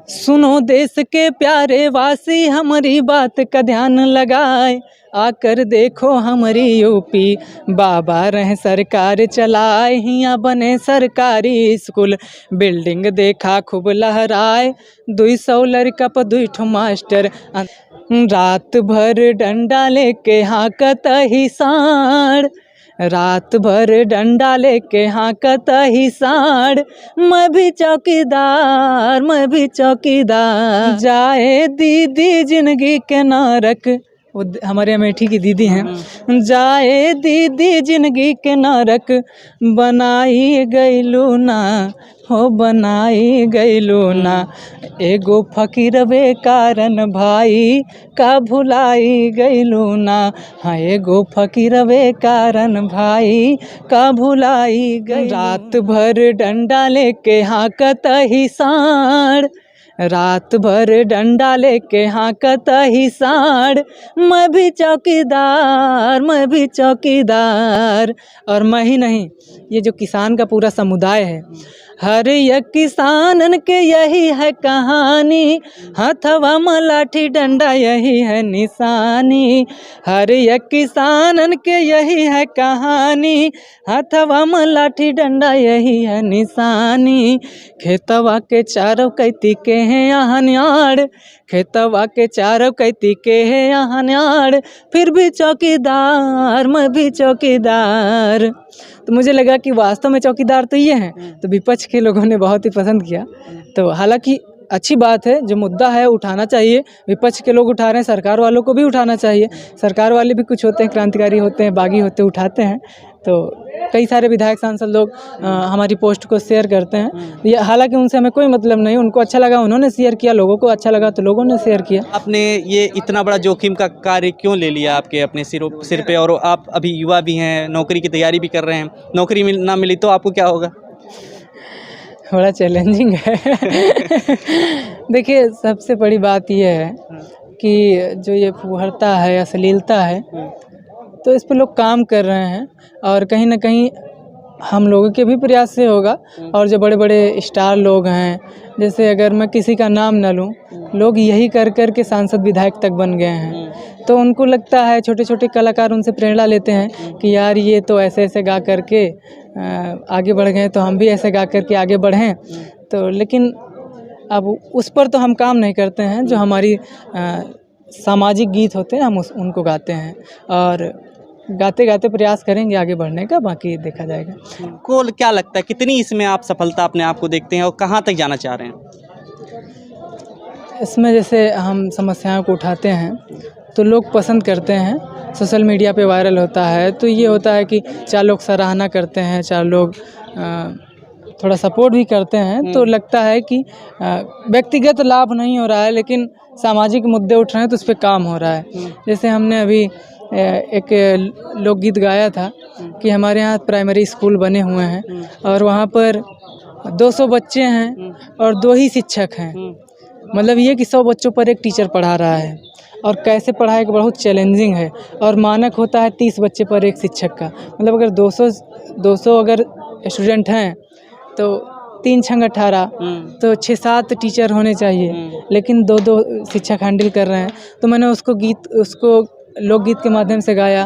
सुनो देश के प्यारे वासी, हमारी बात का ध्यान लगाए, आकर देखो हमारी यूपी, बाबा रहे सरकार चलाए। हियाँ बने सरकारी स्कूल, बिल्डिंग देखा खूब लहराए, 200 लड़का पर 2 मास्टर, रात भर डंडा लेके हाँकत ही साढ़, रात भर डंडा लेके हाँकत ही साढ़। मैं भी चौकीदार, मैं भी चौकीदार, जाए दीदी जिंदगी के नरक, वो हमारे अमेठी की दीदी हैं। जाए दीदी जिंदगी के नरक, बनाई गईलू ना, हो बनाई गईलू ना। एगो फकीरवे कारण भाई का भुलाई गईलू ना, हाँ एगो फकीरवे कारण भाई का भुलाई गई। रात भर डंडा लेके हाँकत ही साढ़, रात भर डंडा लेके हाँकत ही साढ़। मैं भी चौकीदार, मैं भी चौकीदार। और मैं ही नहीं, ये जो किसान का पूरा समुदाय है, हर एक किसानन के यही है कहानी, हथवा में लाठी डंडा यही है निशानी। हर एक किसानन के यही है कहानी, हथवा में लाठी डंडा यही है निशानी। खेतवा के चारों कैती के हैं आहनियाड़, खेतवा के चारों कैती के हैं आहनियाड़, फिर भी चौकीदार, मैं भी चौकीदार। तो मुझे लगा कि वास्तव में चौकीदार तो ये हैं, तो विपक्ष के लोगों ने बहुत ही पसंद किया। तो हालांकि अच्छी बात है, जो मुद्दा है उठाना चाहिए, विपक्ष के लोग उठा रहे हैं, सरकार वालों को भी उठाना चाहिए। सरकार वाले भी कुछ होते हैं, क्रांतिकारी होते हैं, बागी होते हैं, उठाते हैं। तो कई सारे विधायक सांसद लोग हमारी पोस्ट को शेयर करते हैं। ये हालांकि उनसे हमें कोई मतलब नहीं, उनको अच्छा लगा उन्होंने शेयर किया, लोगों को अच्छा लगा तो लोगों ने शेयर किया। आपने ये इतना बड़ा जोखिम का कार्य क्यों ले लिया आपके अपने सिर पे, और आप अभी युवा भी हैं, नौकरी की तैयारी भी कर रहे हैं, नौकरी ना मिली तो आपको क्या होगा? बड़ा चैलेंजिंग है। देखिए, सबसे बड़ी बात यह है कि जो ये फुहड़ता है, अश्लीलता है, तो इस पे लोग काम कर रहे हैं और कहीं ना कहीं हम लोगों के भी प्रयास से होगा। और जो बड़े बड़े स्टार लोग हैं, जैसे अगर मैं किसी का नाम न लूं, लोग यही कर कर के सांसद विधायक तक बन गए हैं। तो उनको लगता है, छोटे छोटे कलाकार उनसे प्रेरणा लेते हैं कि यार ये तो ऐसे ऐसे गा करके आगे बढ़ गए, तो हम भी ऐसे गा करके आगे बढ़ें। तो लेकिन अब उस पर तो हम काम नहीं करते हैं, जो हमारी सामाजिक गीत होते हैं हम उनको गाते हैं, और गाते गाते प्रयास करेंगे आगे बढ़ने का, बाकी देखा जाएगा। को क्या लगता है कितनी इसमें आप सफलता अपने आप को देखते हैं और कहाँ तक जाना चाह रहे हैं? इसमें जैसे हम समस्याओं को उठाते हैं तो लोग पसंद करते हैं, सोशल मीडिया पे वायरल होता है, तो ये होता है कि 4 लोग सराहना करते हैं, 4 लोग थोड़ा सपोर्ट भी करते हैं, तो लगता है कि व्यक्तिगत लाभ नहीं हो रहा है, लेकिन सामाजिक मुद्दे उठ रहे हैं तो उस पर काम हो रहा है। जैसे हमने अभी एक लोकगीत गाया था कि हमारे यहाँ प्राइमरी स्कूल बने हुए हैं और वहाँ पर 200 बच्चे हैं और 2 ही शिक्षक हैं। मतलब ये कि 100 बच्चों पर एक टीचर पढ़ा रहा है, और कैसे पढ़ाएगा बहुत चैलेंजिंग है। और मानक होता है 30 बच्चे पर एक शिक्षक का। मतलब अगर 200 अगर स्टूडेंट हैं तो 3 छंग 18, तो 6-7 टीचर होने चाहिए, लेकिन 2-2 शिक्षक हैंडल कर रहे हैं। तो मैंने उसको लोकगीत के माध्यम से गाया,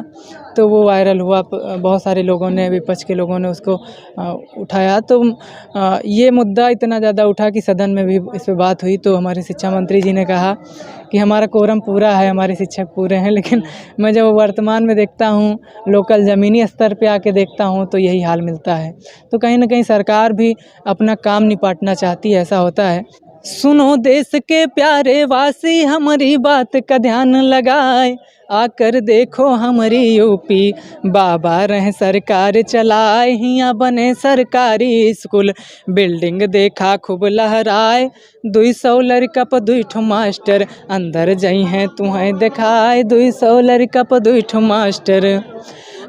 तो वो वायरल हुआ, बहुत सारे लोगों ने, विपक्ष के लोगों ने उसको उठाया। तो ये मुद्दा इतना ज़्यादा उठा कि सदन में भी इस पर बात हुई। तो हमारे शिक्षा मंत्री जी ने कहा कि हमारा कोरम पूरा है, हमारे शिक्षक पूरे हैं, लेकिन मैं जब वर्तमान में देखता हूँ, लोकल ज़मीनी स्तर पे आके देखता हूँ, तो यही हाल मिलता है। तो कहीं ना कहीं सरकार भी अपना काम निपाटना चाहती है, ऐसा होता है। सुनो देश के प्यारे वासी, हमारी बात का ध्यान लगाए, आकर देखो हमारी यूपी, बाबा रहे सरकार चलाए। हियाँ बने सरकारी स्कूल, बिल्डिंग देखा खूब लहराए, 200 लड़का पर 2 मास्टर, अंदर जाई हैं तुम्हें दिखाए, 200 लड़का पर 2 मास्टर।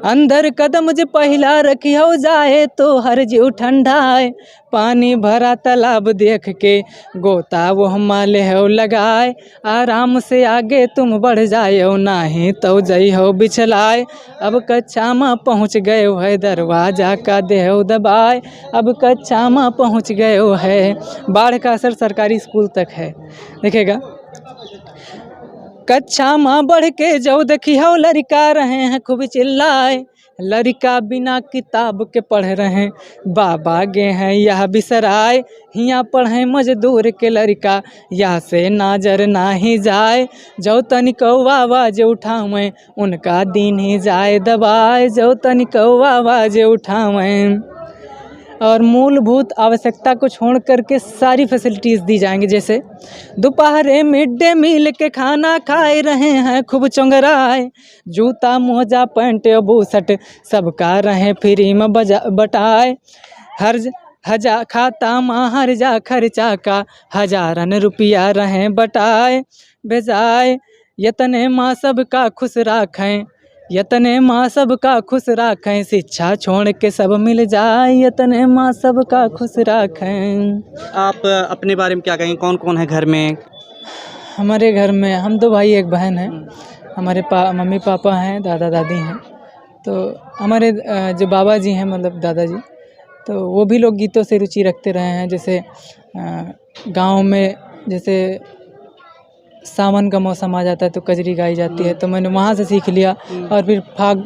अंदर कदम जे पहिला रखियो जाए तो हर जीव ठंडाए, पानी भरा तालाब देख के गोता वो हमारे हो लगाए, आराम से आगे तुम बढ़ जाओ नाही तो जई हो बिछलाए, अब कक्षा में पहुँच गए है दरवाजा का देहो दबाए, अब कक्षा में पहुँच गए है। बाढ़ का असर सरकारी स्कूल तक है, देखिएगा। कक्षा में बढ़ के जो देखियो लड़का रहे हैं खूब चिल्लाए, लड़का बिना किताब के पढ़ रहे हैं बाबा गे हैं यह बिसराए, हियाँ पढ़े मजदूर के लड़का यहाँ से नाजर ना ही जाए, जो तनिको आवाज उठावें उनका दिन ही जाए दबाए, जो तनिको आवाज उठावें। और मूलभूत आवश्यकता को छोड़ करके सारी फैसिलिटीज़ दी जाएंगी, जैसे दोपहर मिड डे मील के खाना खाए रहे हैं खूब चोंगराए, जूता मोजा पैंट बूसट सबका रहे फ्री में बटाए, खाता में हर जा खर्चा का हजारन रुपया रहे बटाए, बेजाए यतने माँ सबका खुश राखें, यतने माँ सबका खुश राखें, शिक्षा छोड़ के सब मिल जाए, यतने माँ सबका खुश राखें। आप अपने बारे में क्या कहेंगे, कौन कौन है घर में? हमारे घर में हम 2 भाई 1 बहन हैं। हमारे मम्मी पापा हैं, दादा दादी हैं। तो हमारे जो बाबा जी हैं मतलब दादाजी, तो वो भी लोग गीतों से रुचि रखते रहे हैं। जैसे गांव में जैसे सावन का मौसम आ जाता है तो कजरी गाई जाती है, तो मैंने वहाँ से सीख लिया। और फिर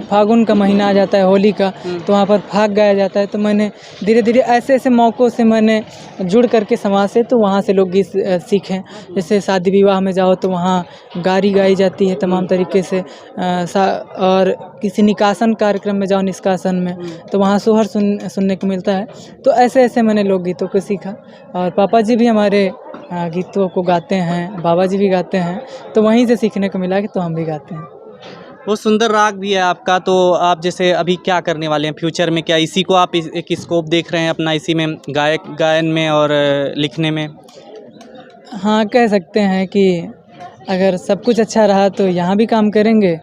फागुन का महीना आ जाता है होली का, तो वहाँ पर फाग गाया जाता है, तो मैंने धीरे धीरे ऐसे ऐसे मौक़ों से मैंने जुड़ करके समाज से, तो वहाँ से लोग गीत सीखें। जैसे शादी विवाह में जाओ तो वहाँ गारी गाई जाती है तमाम तरीके से, और किसी निकासन कार्यक्रम में जाओ निष्कासन में, तो वहाँ सोहर सुनने को मिलता है। तो ऐसे ऐसे मैंने लोकगीतों को सीखा। और पापा जी भी हमारे गीतों को गाते हैं, बाबा जी भी गाते हैं, तो वहीं से सीखने को मिला कि तो हम भी गाते हैं। बहुत सुंदर राग भी है आपका। तो आप जैसे अभी क्या करने वाले हैं फ्यूचर में? क्या इसी को आप एक स्कोप देख रहे हैं अपना, इसी में गायन में और लिखने में? हाँ, कह सकते हैं कि अगर सब कुछ अच्छा रहा तो यहाँ भी काम करेंगे,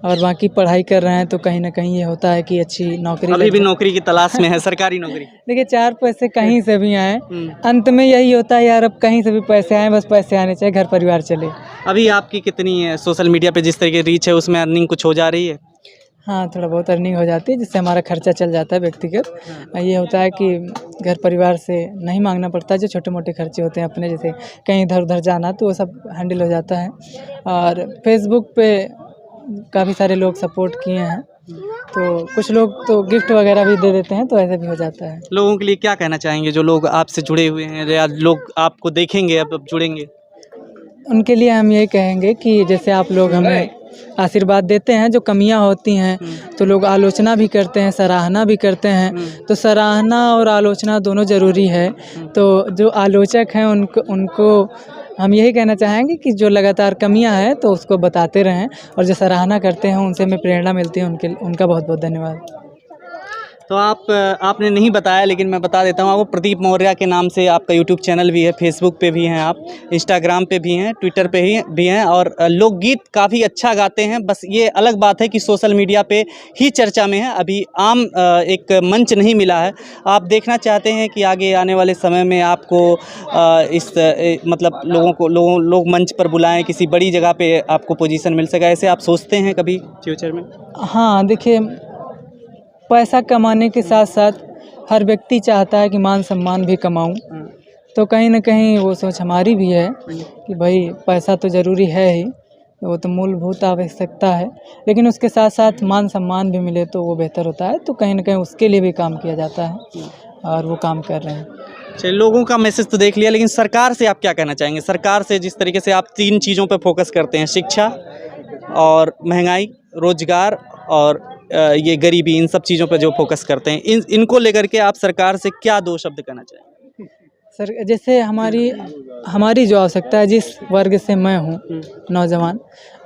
और बाकी पढ़ाई कर रहे हैं तो कहीं ना कहीं ये होता है कि अच्छी नौकरी। अभी भी नौकरी की तलाश में है, सरकारी नौकरी? देखिए 4 पैसे कहीं से भी आए, अंत में यही होता है यार, अब कहीं से भी पैसे आए, बस पैसे आने चाहिए, घर परिवार चले। अभी आपकी कितनी सोशल मीडिया पे जिस तरीके रीच है उसमें अर्निंग कुछ हो जा रही है? हाँ, थोड़ा बहुत अर्निंग हो जाती है, जिससे हमारा खर्चा चल जाता है व्यक्तिगत। ये होता है कि घर परिवार से नहीं मांगना पड़ता, जो छोटे मोटे खर्चे होते हैं अपने, जैसे कहीं इधर उधर जाना, तो वो सब हैंडल हो जाता है। और फेसबुक पे काफ़ी सारे लोग सपोर्ट किए हैं, तो कुछ लोग तो गिफ्ट वगैरह भी दे देते हैं, तो ऐसे भी हो जाता है। लोगों के लिए क्या कहना चाहेंगे जो लोग आपसे जुड़े हुए हैं या लोग आपको देखेंगे अब जुड़ेंगे? उनके लिए हम यही कहेंगे कि जैसे आप लोग हमें आशीर्वाद देते हैं, जो कमियां होती हैं तो लोग आलोचना भी करते हैं, सराहना भी करते हैं, तो सराहना और आलोचना दोनों ज़रूरी है। तो जो आलोचक हैं उनको हम यही कहना चाहेंगे कि जो लगातार कमियां हैं तो उसको बताते रहें, और जो सराहना करते हैं उनसे हमें प्रेरणा मिलती है, उनका बहुत बहुत धन्यवाद। तो आपने नहीं बताया लेकिन मैं बता देता हूँ आपको, प्रदीप मौर्य के नाम से आपका यूट्यूब चैनल भी है, फेसबुक पे भी हैं आप, इंस्टाग्राम पे भी हैं, ट्विटर पे भी हैं, और लोकगीत काफ़ी अच्छा गाते हैं। बस ये अलग बात है कि सोशल मीडिया पे ही चर्चा में है, अभी आम एक मंच नहीं मिला है। आप देखना चाहते हैं कि आगे आने वाले समय में आपको मतलब लोग मंच पर बुलाएँ, किसी बड़ी जगह पर आपको पोजीशन मिल सके, ऐसे आप सोचते हैं कभी फ्यूचर में? हाँ, देखिए पैसा कमाने के साथ साथ हर व्यक्ति चाहता है कि मान सम्मान भी कमाऊं, तो कहीं ना कहीं वो सोच हमारी भी है कि भाई पैसा तो ज़रूरी है ही, वो तो मूलभूत आवश्यकता है, लेकिन उसके साथ साथ मान सम्मान भी मिले तो वो बेहतर होता है। तो कहीं ना कहीं उसके लिए भी काम किया जाता है, और वो काम कर रहे हैं। चलिए, लोगों का मैसेज तो देख लिया, लेकिन सरकार से आप क्या कहना चाहेंगे? सरकार से जिस तरीके से आप 3 चीज़ों पर फोकस करते हैं, शिक्षा और महंगाई, रोजगार और ये गरीबी, इन सब चीज़ों पर जो फोकस करते हैं, इनको लेकर के आप सरकार से क्या 2 शब्द कहना चाहेंगे? सर, जैसे हमारी जो आवश्यकता है, जिस वर्ग से मैं हूँ नौजवान,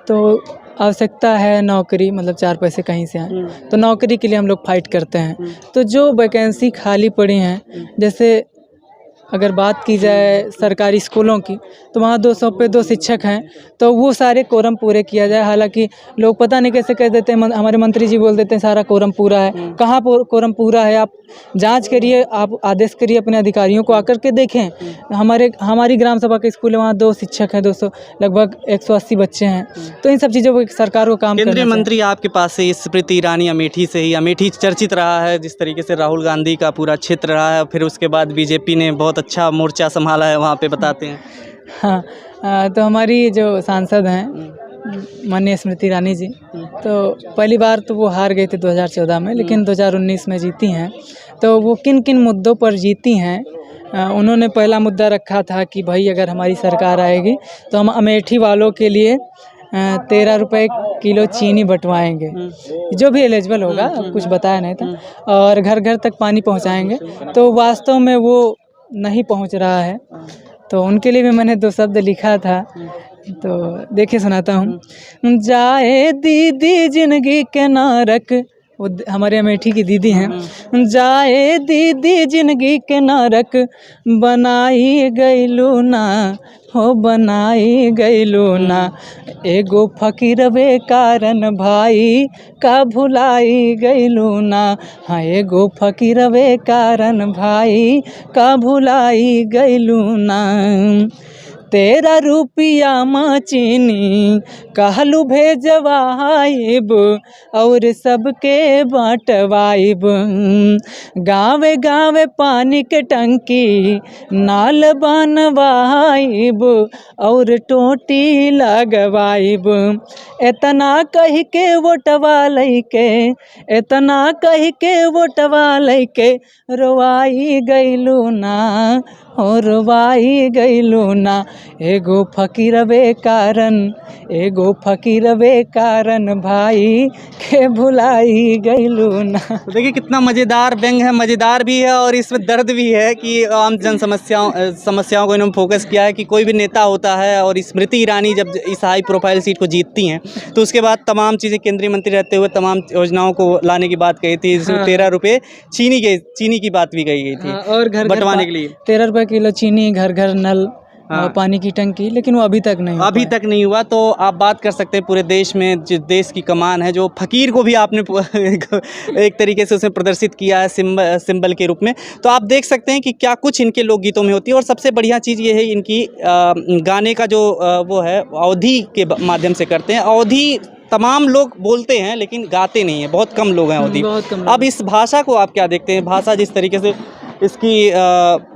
तो आवश्यकता है नौकरी, मतलब 4 पैसे कहीं से आए, तो नौकरी के लिए हम लोग फाइट करते हैं। तो जो वैकेंसी खाली पड़ी हैं, जैसे अगर बात की जाए सरकारी स्कूलों की, तो वहाँ 200 पे 2 शिक्षक हैं, तो वो सारे कोरम पूरे किया जाए। हालाँकि लोग पता नहीं कैसे कह देते हैं, हमारे मंत्री जी बोल देते हैं सारा कोरम पूरा है। कहाँ कोरम पूरा है? आप जांच करिए, आप आदेश करिए अपने अधिकारियों को, आकर के देखें। हमारी ग्राम सभा के स्कूल है, वहाँ 2 शिक्षक हैं, 200 लगभग 180 बच्चे हैं। तो इन सब चीज़ों को सरकार को काम करना केंद्रीय चाहिए। मंत्री आपके पास से स्मृति ईरानी अमेठी से ही, अमेठी चर्चित रहा है जिस तरीके से राहुल गांधी का पूरा क्षेत्र रहा है, फिर उसके बाद बीजेपी ने बहुत अच्छा मोर्चा संभाला है वहाँ पे, बताते हैं। हाँ, तो हमारी जो सांसद हैं माननीय स्मृति ईरानी जी, तो पहली बार तो वो हार गए थे 2014 में, लेकिन 2019 में जीती हैं। तो वो किन किन मुद्दों पर जीती हैं? उन्होंने पहला मुद्दा रखा था कि भाई अगर हमारी सरकार आएगी तो हम अमेठी वालों के लिए 13 रुपये किलो चीनी बंटवाएंगे, जो भी एलिजिबल होगा, कुछ बताया नहीं था, और घर घर तक पानी पहुंचाएंगे। तो वास्तव में वो नहीं पहुंच रहा है, तो उनके लिए भी मैंने 2 शब्द लिखा था, तो देखिए सुनाता हूँ। जाए दीदी जिंदगी के नरक, वो हमारे अमेठी की दीदी हैं। जाए दीदी जिंदगी के नरक, बनाई गईलू ना हो, बनाई गईलू ना। एगो फकीर बे कारण भाई का भुलाई गईलू ना। हाँ, एगो फकीर बे कारण भाई का भुलाई गईलू ना। 13 रुपया में चीनी कहलू भेजवाइब, और सबके बाँटवाइब। गाँवे गाँवे पानी के टंकी नाल बनवाइब, और टोटी लगवाइब। इतना कह के वोटवा लइके, इतना कह के वोटवा लइके, रोवाई गईलू ना हो, रोवाई गईलू ना। एगो फकीर बे कारण, एगो फकीर बे कारण भाई के भुलाई गईलू ना। तो देखिए कितना मज़ेदार व्यंग है, मज़ेदार भी है और इसमें दर्द भी है कि आम जन समस्याओं को इन्होंने फोकस किया है कि कोई भी नेता होता है, और स्मृति ईरानी जब इस हाई प्रोफाइल सीट को जीतती हैं तो उसके बाद तमाम चीज़ें, केंद्रीय मंत्री रहते हुए तमाम योजनाओं को लाने की बात कही थी, जिसमें 13 रुपये चीनी की बात भी कही गई थी, और घर बंटवाने के लिए 13 रुपये किलो चीनी, घर घर नल, पानी की टंकी, लेकिन वो अभी तक नहीं हुआ। तो आप बात कर सकते हैं पूरे देश में जो देश की कमान है, जो फकीर को भी आपने एक तरीके से उसमें प्रदर्शित किया है सिंबल के रूप में। तो आप देख सकते हैं कि क्या कुछ इनके लोकगीतों में होती है। और सबसे बढ़िया चीज़ ये है इनकी गाने का जो वो है अवधी के माध्यम से करते हैं। अवधी तमाम लोग बोलते हैं लेकिन गाते नहीं हैं, बहुत कम लोग हैं अवधी। अब इस भाषा को आप क्या देखते हैं? भाषा जिस तरीके से इसकी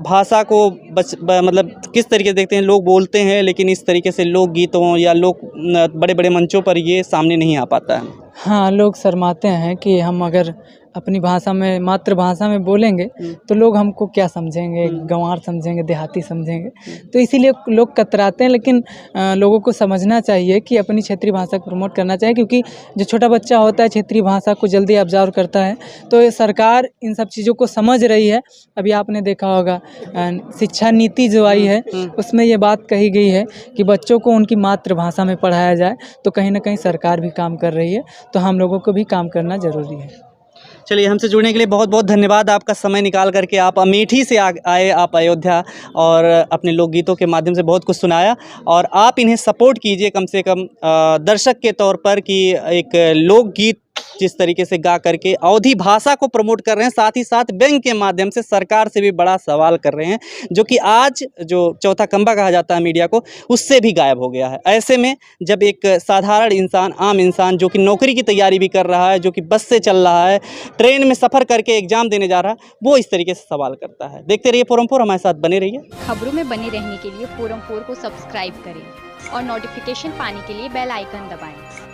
भाषा को मतलब किस तरीके से देखते हैं? लोग बोलते हैं लेकिन इस तरीके से लोकगीतों या बड़े बड़े मंचों पर ये सामने नहीं आ पाता है। हाँ, लोग शर्माते हैं कि हम अगर अपनी भाषा में, मातृभाषा में बोलेंगे तो लोग हमको क्या समझेंगे, गंवार समझेंगे, देहाती समझेंगे, तो इसीलिए लोग कतराते हैं। लेकिन लोगों को समझना चाहिए कि अपनी क्षेत्रीय भाषा को प्रमोट करना चाहिए, क्योंकि जो छोटा बच्चा होता है क्षेत्रीय भाषा को जल्दी ऑब्जर्व करता है। तो ये सरकार इन सब चीज़ों को समझ रही है। अभी आपने देखा होगा शिक्षा नीति जो आई है, उसमें ये बात कही गई है कि बच्चों को उनकी मातृभाषा में पढ़ाया जाए। तो कहीं ना कहीं सरकार भी काम कर रही है, तो हम लोगों को भी काम करना ज़रूरी है। चलिए, हमसे जुड़ने के लिए बहुत बहुत धन्यवाद। आपका समय निकाल करके आप अमेठी से आए, आप अयोध्या, और अपने लोकगीतों के माध्यम से बहुत कुछ सुनाया। और आप इन्हें सपोर्ट कीजिए कम से कम दर्शक के तौर पर, कि एक लोकगीत जिस तरीके से गा करके अवधी भाषा को प्रमोट कर रहे हैं, साथ ही साथ व्यंग के माध्यम से सरकार से भी बड़ा सवाल कर रहे हैं, जो कि आज जो चौथा खंबा कहा जाता है मीडिया को, उससे भी गायब हो गया है। ऐसे में जब एक साधारण इंसान, आम इंसान, जो कि नौकरी की तैयारी भी कर रहा है, जो कि बस से चल रहा है, ट्रेन में सफ़र करके एग्जाम देने जा रहा है, वो इस तरीके से सवाल करता है। देखते रहिए फोरम 4, हमारे साथ बने रहिए। खबरों में बने रहने के लिए फोरम 4 को सब्सक्राइब करें और नोटिफिकेशन पाने के लिए बेल आइकन दबाएं।